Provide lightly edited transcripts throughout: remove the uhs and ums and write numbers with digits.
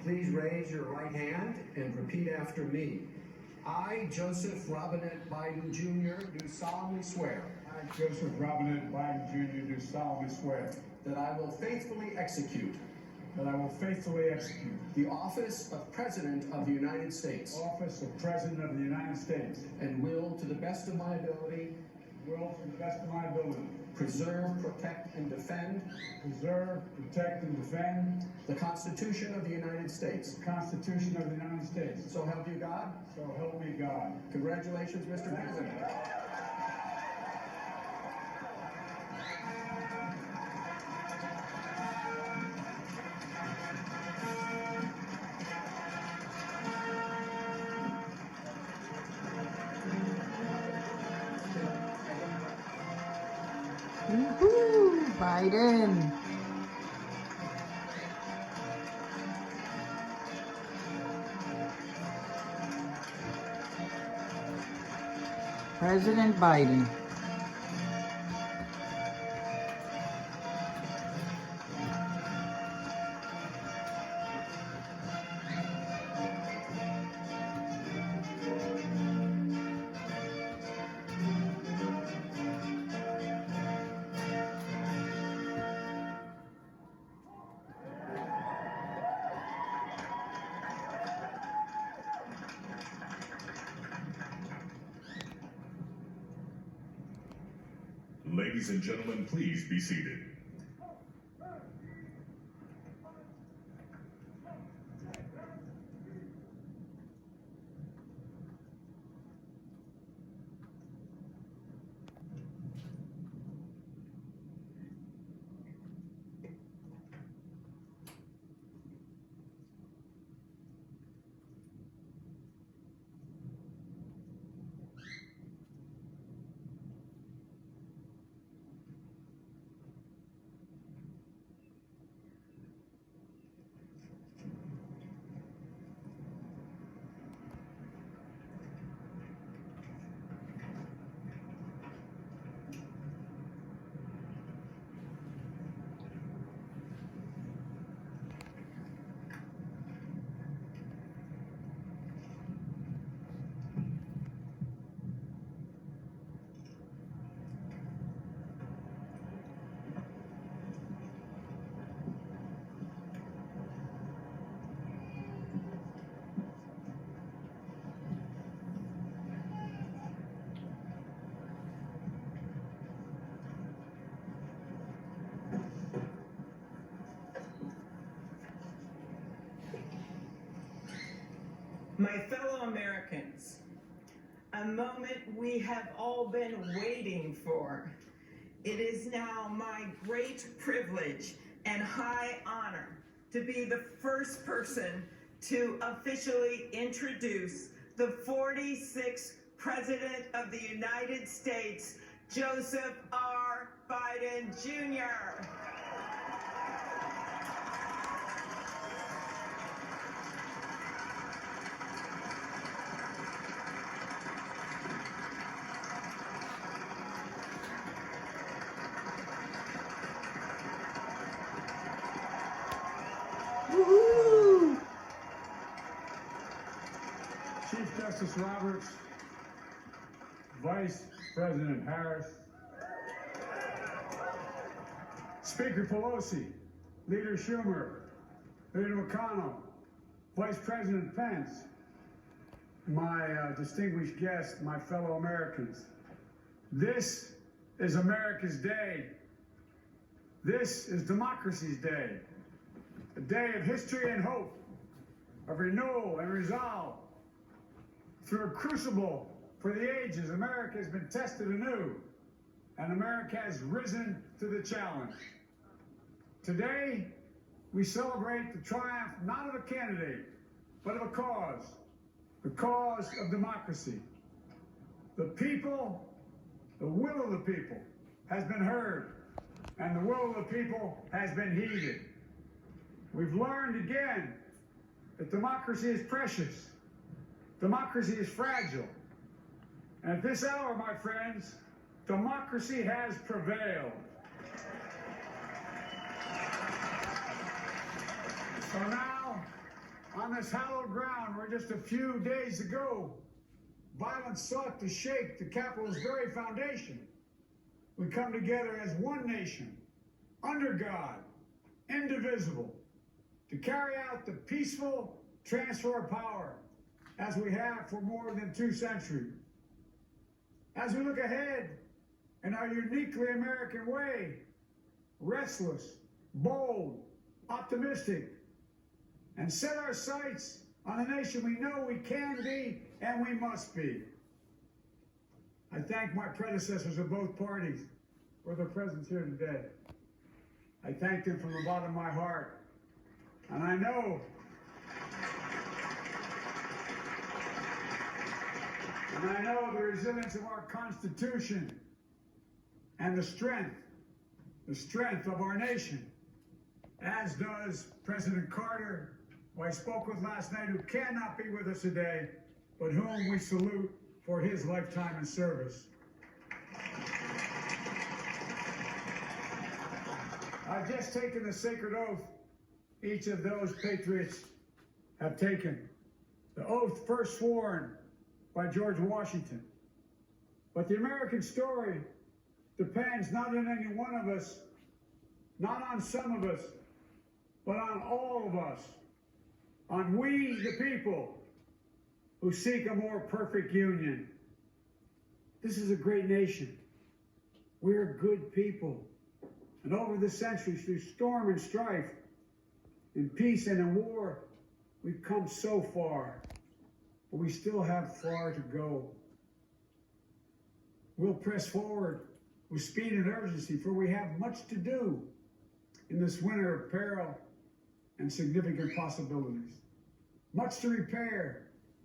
please raise your right hand and repeat after me. I, Joseph Robinette Biden Jr., do solemnly swear. I, Joseph Robinette Biden Jr., do solemnly swear that I will faithfully execute the office of President of the United States office of President of the United States and will, to the best of my ability, preserve, protect, and defend the Constitution of the United States. So help you God. So help me God. Congratulations, Mr. President. Woohoo! Biden. President Biden. Ladies and gentlemen, please be seated. My fellow Americans, a moment we have all been waiting for. It is now my great privilege and high honor to be the first person to officially introduce the 46th President of the United States, Joseph R. Biden Jr. Woohoo! Chief Justice Roberts, Vice President Harris, Speaker Pelosi, Leader Schumer, Leader McConnell, Vice President Pence, my distinguished guests, my fellow Americans. This is America's day. This is democracy's day. A day of history and hope, of renewal and resolve. Through a crucible for the ages, America has been tested anew, and America has risen to the challenge. Today, we celebrate the triumph not of a candidate, but of a cause, the cause of democracy. The people, the will of the people has been heard, and the will of the people has been heeded. We've learned again that democracy is precious. Democracy is fragile. And at this hour, my friends, democracy has prevailed. So now, On this hallowed ground where just a few days ago, violence sought to shake the capital's very foundation, we come together as one nation, under God, indivisible, to carry out the peaceful transfer of power as we have for more than 2 centuries. As we look ahead in our uniquely American way, restless, bold, optimistic, and set our sights on a nation we know we can be and we must be. I thank my predecessors of both parties for their presence here today. I thank them from the bottom of my heart. And I know the resilience of our Constitution and the strength of our nation, as does President Carter, who I spoke with last night, who cannot be with us today, but whom we salute for his lifetime in service. I've just taken the sacred oath each of those patriots have taken. The oath first sworn by George Washington. But the American story depends not on any one of us, not on some of us, but on all of us, on we the people who seek a more perfect union. This is a great nation. We're good people. And over the centuries, through storm and strife, in peace and in war, we've come so far, but we still have far to go. We'll press forward with speed and urgency, for we have much to do in this winter of peril and significant possibilities. Much to repair,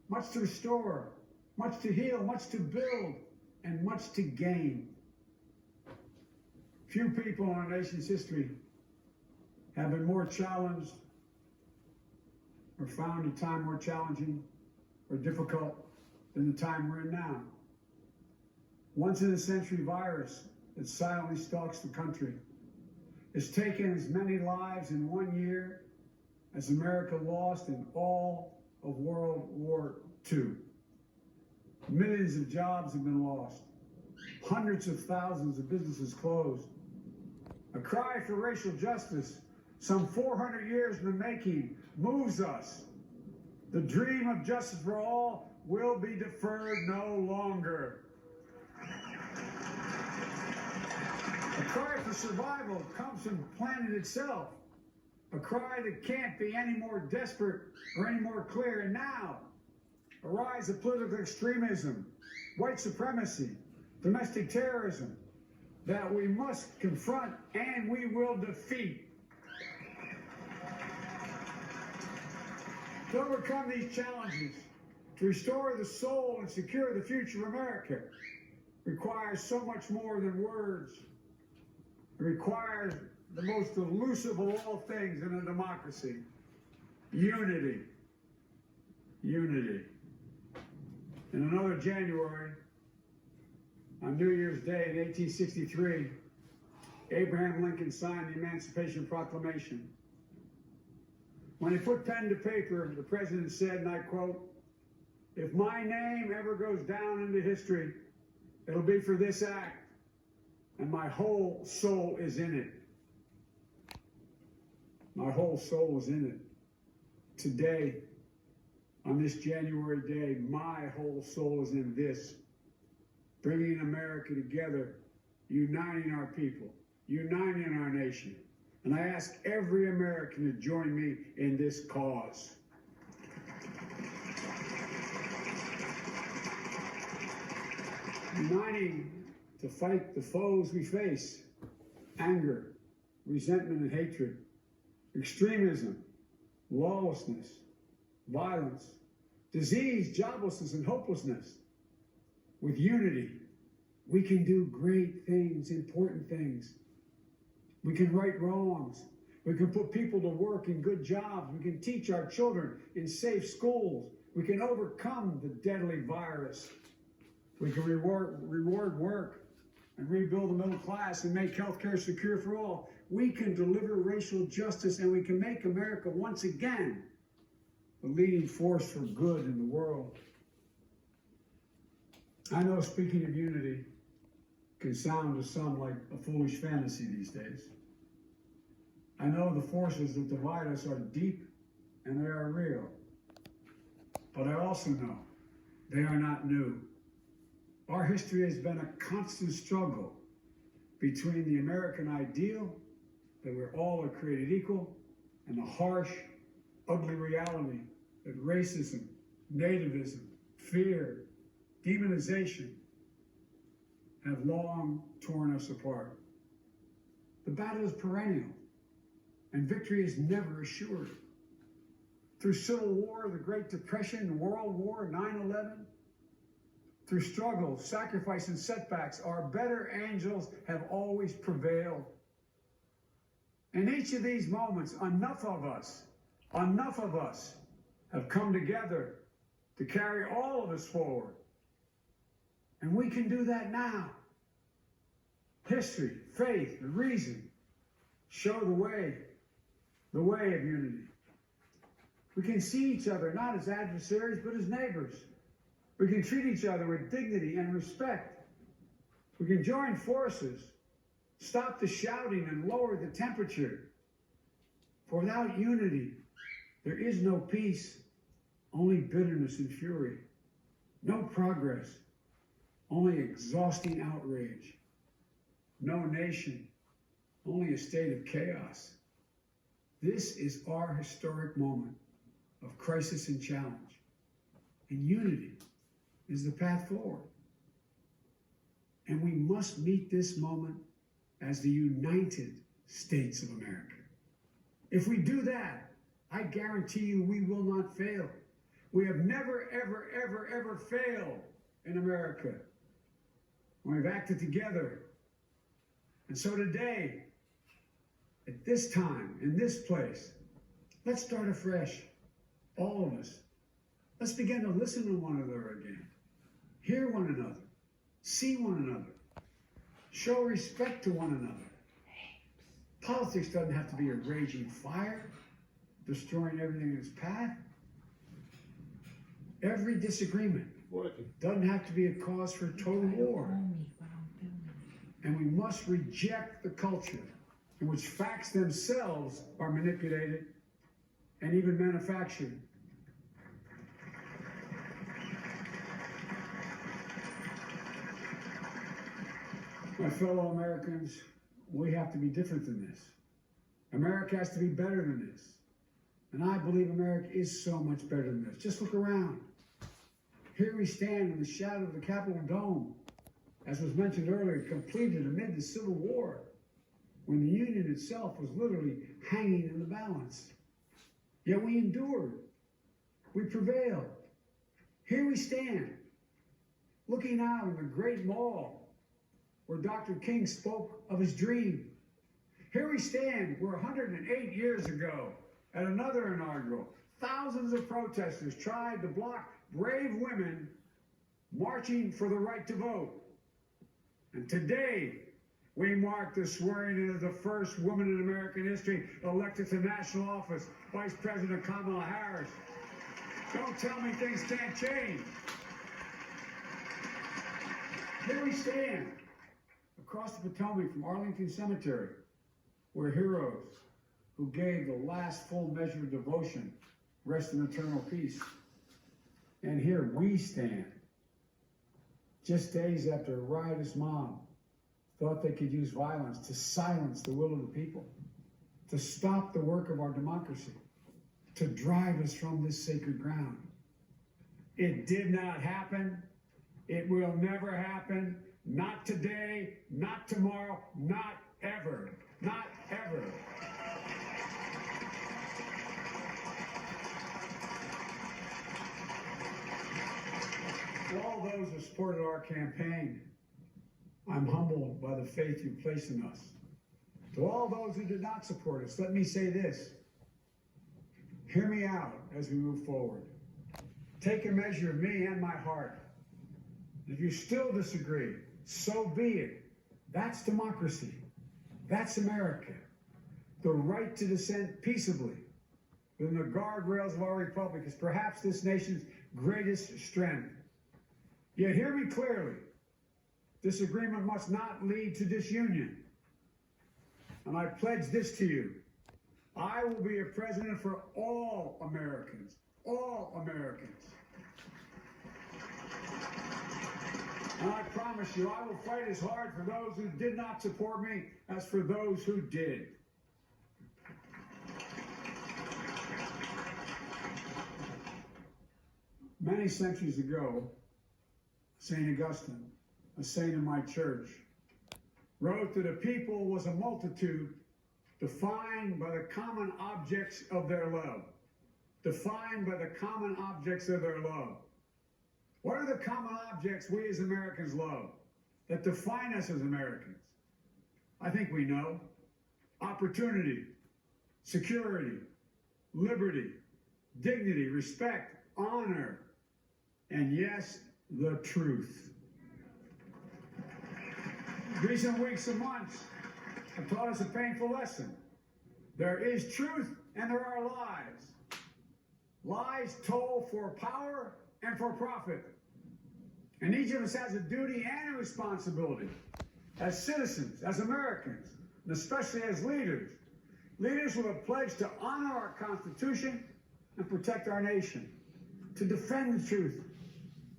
much to restore, much to heal, much to build, and much to gain. Few people in our nation's history have been more challenged or found a time more challenging or difficult than the time we're in now. Once in a century virus that silently stalks the country has taken as many lives in 1 year as America lost in all of World War II. Millions of jobs have been lost. Hundreds of thousands of businesses closed. A cry for racial justice, some 400 years in the making, moves us. The dream of justice for all will be deferred no longer. A cry for survival comes from the planet itself. A cry that can't be any more desperate or any more clear. And now, a rise of political extremism, white supremacy, domestic terrorism, that we must confront and we will defeat. To overcome these challenges, to restore the soul and secure the future of America, requires so much more than words. It requires the most elusive of all things in a democracy: unity. Unity. In another January, on New Year's Day in 1863, Abraham Lincoln signed the Emancipation Proclamation. When he put pen to paper, the president said, and I quote, "If my name ever goes down into history, it'll be for this act, and my whole soul is in it." My whole soul is in it. Today, on this January day, my whole soul is in this. Bringing America together, uniting our people, uniting our nation. And I ask every American to join me in this cause. Uniting to fight the foes we face: anger, resentment and hatred, extremism, lawlessness, violence, disease, joblessness, and hopelessness. With unity, we can do great things, important things. We can right wrongs. We can put people to work in good jobs. We can teach our children in safe schools. We can overcome the deadly virus. We can reward work and rebuild the middle class and make healthcare secure for all. We can deliver racial justice, and we can make America once again a leading force for good in the world. I know speaking of unity can sound to some like a foolish fantasy these days. I know the forces that divide us are deep and they are real. But I also know they are not new. Our history has been a constant struggle between the American ideal that we're all created equal and the harsh, ugly reality that racism, nativism, fear, demonization have long torn us apart. The battle is perennial, and victory is never assured. Through Civil War, the Great Depression, World War, 9/11, through struggle, sacrifice, and setbacks, our better angels have always prevailed. In each of these moments, enough of us have come together to carry all of us forward. And we can do that now. History, faith, and reason show the way of unity. We can see each other not as adversaries, but as neighbors. We can treat each other with dignity and respect. We can join forces, stop the shouting, and lower the temperature. For without unity, there is no peace, only bitterness and fury. No progress, only exhausting outrage. No nation, only a state of chaos. This is our historic moment of crisis and challenge. And unity is the path forward. And we must meet this moment as the United States of America. If we do that, I guarantee you we will not fail. We have never, ever, ever, ever failed in America when we've acted together. And so today, at this time, in this place, let's start afresh, all of us. Let's begin to listen to one another again, hear one another, see one another, show respect to one another. Politics doesn't have to be a raging fire, destroying everything in its path. Every disagreement doesn't have to be a cause for total war. And we must reject the culture in which facts themselves are manipulated and even manufactured. My fellow Americans, we have to be different than this. America has to be better than this. And I believe America is so much better than this. Just look around. Here we stand in the shadow of the Capitol Dome, as was mentioned earlier, completed amid the Civil War, when the Union itself was literally hanging in the balance. Yet we endured. We prevailed. Here we stand, looking out on the great mall where Dr. King spoke of his dream. Here we stand where 108 years ago, at another inaugural, thousands of protesters tried to block brave women marching for the right to vote. And today, we mark the swearing in of the first woman in American history elected to national office, Vice President Kamala Harris. Don't tell me things can't change. Here we stand, across the Potomac from Arlington Cemetery, where heroes who gave the last full measure of devotion rest in eternal peace. And here we stand, just days after a riotous mob thought they could use violence to silence the will of the people, to stop the work of our democracy, to drive us from this sacred ground. It did not happen. It will never happen. Not today, not tomorrow, not ever. Not ever. To all those who supported our campaign, I'm humbled by the faith you place in us. To all those who did not support us, let me say this. Hear me out as we move forward. Take a measure of me and my heart. If you still disagree, so be it. That's democracy. That's America. The right to dissent peaceably within the guardrails of our republic is perhaps this nation's greatest strength. Yet hear me clearly. Disagreement must not lead to disunion. And I pledge this to you. I will be a president for all Americans. All Americans. And I promise you, I will fight as hard for those who did not support me as for those who did. Many centuries ago, St. Augustine, a saint in my church, wrote that a people was a multitude defined by the common objects of their love. Defined by the common objects of their love. What are the common objects we as Americans love that define us as Americans? I think we know. Opportunity, security, liberty, dignity, respect, honor, and yes, the truth. Recent weeks and months have taught us a painful lesson. There is truth and there are lies. Lies told for power and for profit. And each of us has a duty and a responsibility as citizens, as Americans, and especially as leaders. Leaders who have pledged to honor our Constitution and protect our nation, to defend the truth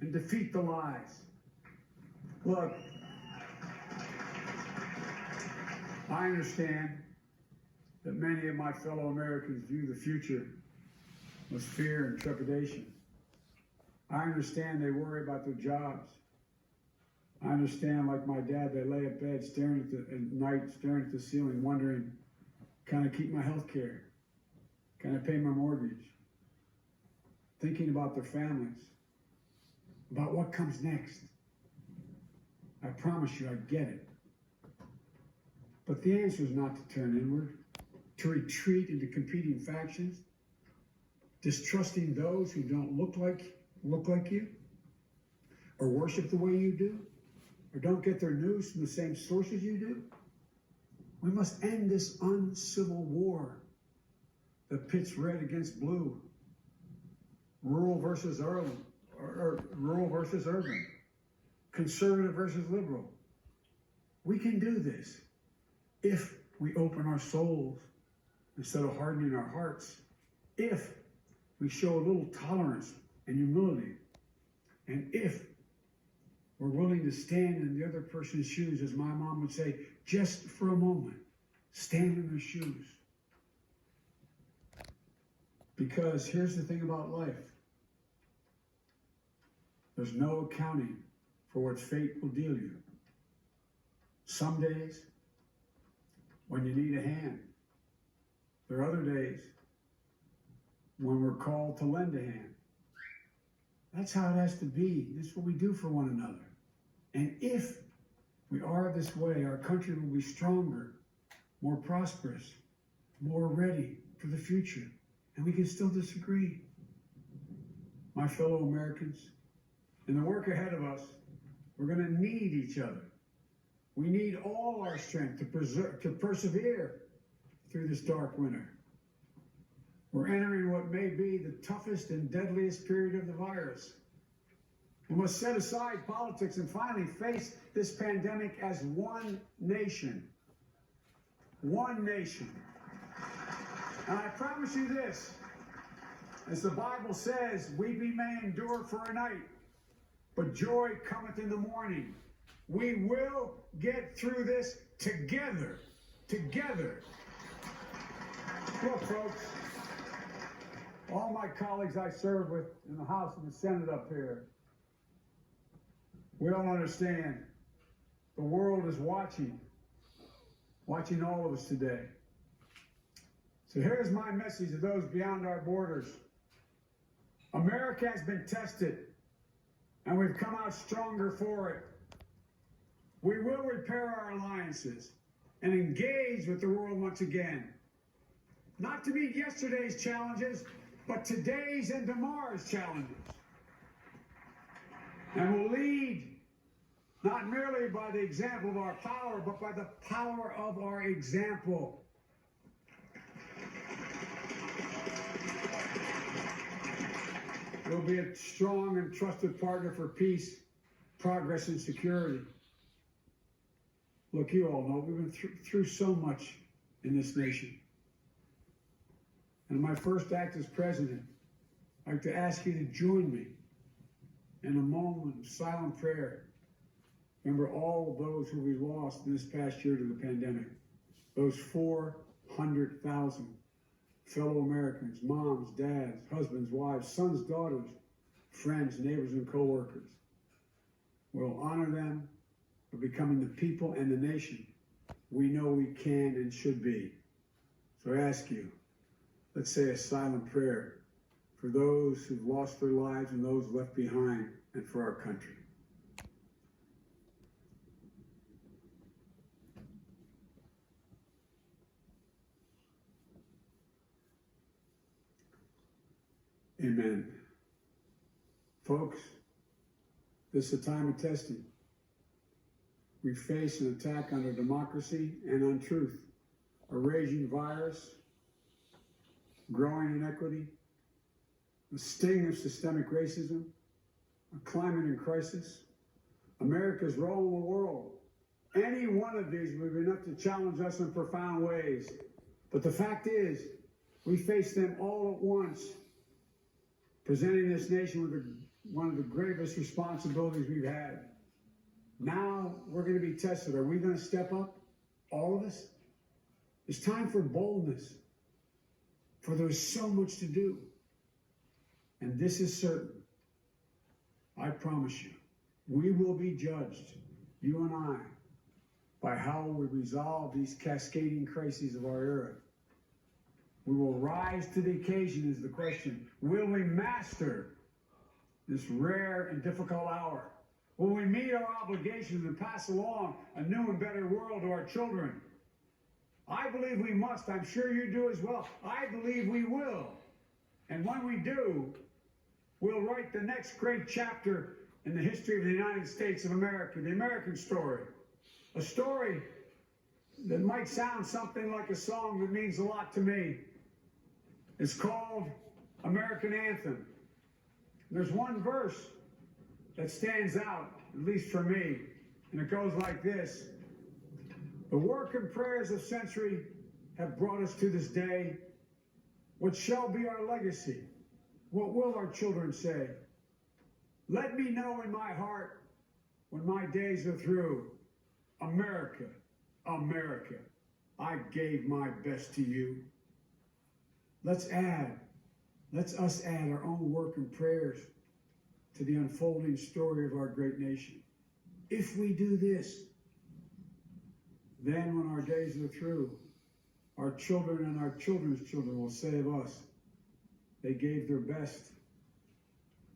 and defeat the lies. Look, I understand that many of my fellow Americans view the future with fear and trepidation. I understand they worry about their jobs. I understand, like my dad, they lay at bed at night, staring at the ceiling, wondering, can I keep my health care? Can I pay my mortgage? Thinking about their families, about what comes next. I promise you, I get it. But the answer is not to turn inward, to retreat into competing factions, distrusting those who don't look like you, or worship the way you do, or don't get their news from the same sources you do. We must end this uncivil war that pits red against blue, rural versus urban, conservative versus liberal. We can do this if we open our souls instead of hardening our hearts, if we show a little tolerance and humility, and if we're willing to stand in the other person's shoes, as my mom would say, just for a moment, stand in their shoes. Because here's the thing about life. There's no accounting for what fate will deal you. Some days, when you need a hand. There are other days when we're called to lend a hand. That's how it has to be. This is what we do for one another. And if we are this way, our country will be stronger, more prosperous, more ready for the future. And we can still disagree. My fellow Americans, in the work ahead of us, we're going to need each other. We need all our strength to persevere through this dark winter. We're entering what may be the toughest and deadliest period of the virus. We must set aside politics and finally face this pandemic as one nation. One nation. And I promise you this, as the Bible says, weeping may endure for a night, but joy cometh in the morning. We will get through this together. Together. Look, folks, all my colleagues I serve with in the House and the Senate up here, we all understand the world is watching all of us today. So here's my message to those beyond our borders. America has been tested, and we've come out stronger for it. We will repair our alliances and engage with the world once again. Not to meet yesterday's challenges, but today's and tomorrow's challenges. And we'll lead not merely by the example of our power, but by the power of our example. We'll be a strong and trusted partner for peace, progress, and security. Look, you all know we've been through so much in this nation. And my first act as president, I'd like to ask you to join me in a moment of silent prayer. Remember all of those who we lost in this past year to the pandemic. Those 400,000 fellow Americans, moms, dads, husbands, wives, sons, daughters, friends, neighbors, and co-workers. We'll honor them for becoming the people and the nation we know we can and should be. So I ask you, let's say a silent prayer for those who've lost their lives and those left behind, and for our country. Amen. Folks, this is a time of testing. We face an attack on our democracy and on truth, a raging virus, growing inequity, the sting of systemic racism, a climate in crisis, America's role in the world. Any one of these would be enough to challenge us in profound ways. But the fact is, we face them all at once, presenting this nation with one of the gravest responsibilities we've had. Now we're going to be tested. Are we going to step up? All of us? It's time for boldness, for there's so much to do. And this is certain. I promise you, we will be judged, you and I, by how we resolve these cascading crises of our era. We will rise to the occasion is the question. Will we master this rare and difficult hour? Will we meet our obligations and pass along a new and better world to our children? I believe we must. I'm sure you do as well. I believe we will. And when we do, we'll write the next great chapter in the history of the United States of America, the American story. A story that might sound something like a song that means a lot to me. It's called American Anthem. There's one verse that stands out, at least for me, and it goes like this. The work and prayers of century have brought us to this day. What shall be our legacy? What will our children say? Let me know in my heart when my days are through. America, America, I gave my best to you. Let's us add our own work and prayers to the unfolding story of our great nation. If we do this, then when our days are through, our children and our children's children will say of us, they gave their best,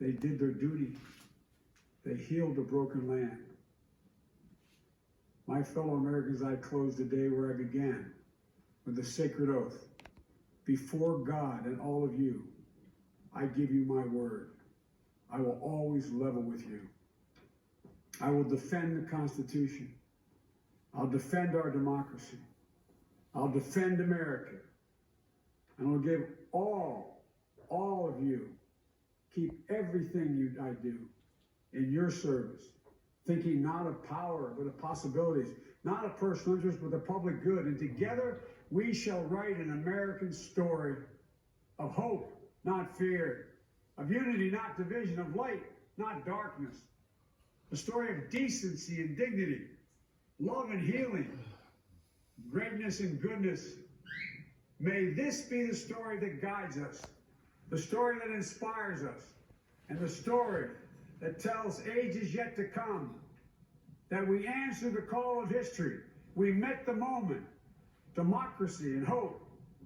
they did their duty, they healed a broken land. My fellow Americans, I close the day where I began, with the sacred oath. Before God and all of you, I give you my word. I will always level with you. I will defend the Constitution. I'll defend our democracy. I'll defend America. And I'll give all of you, keep everything I do in your service, thinking not of power, but of possibilities, not of personal interest, but the public good. And together, we shall write an American story of hope, not fear, of unity, not division, of light, not darkness, a story of decency and dignity, love and healing, greatness and goodness. May this be the story that guides us, the story that inspires us, and the story that tells ages yet to come that we answered the call of history. We met the moment. Democracy and hope,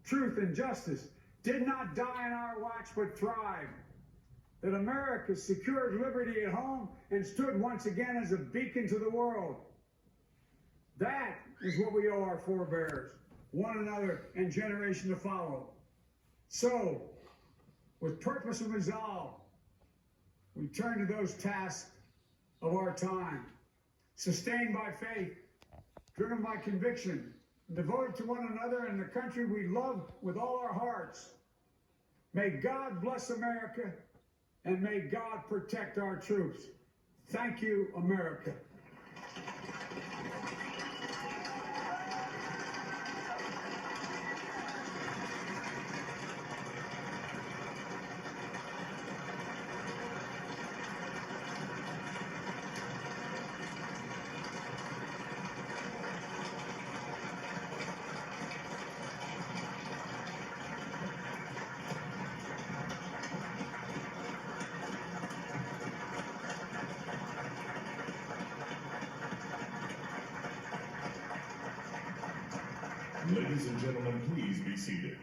truth and justice did not die in our watch but thrived. That America secured liberty at home and stood once again as a beacon to the world. That is what we owe our forebears, one another, and generation to follow. So, with purpose and resolve, we turn to those tasks of our time, sustained by faith, driven by conviction, devoted to one another and the country we love with all our hearts. May God bless America. and may God protect our troops. Thank you, America. Ladies and gentlemen, please be seated.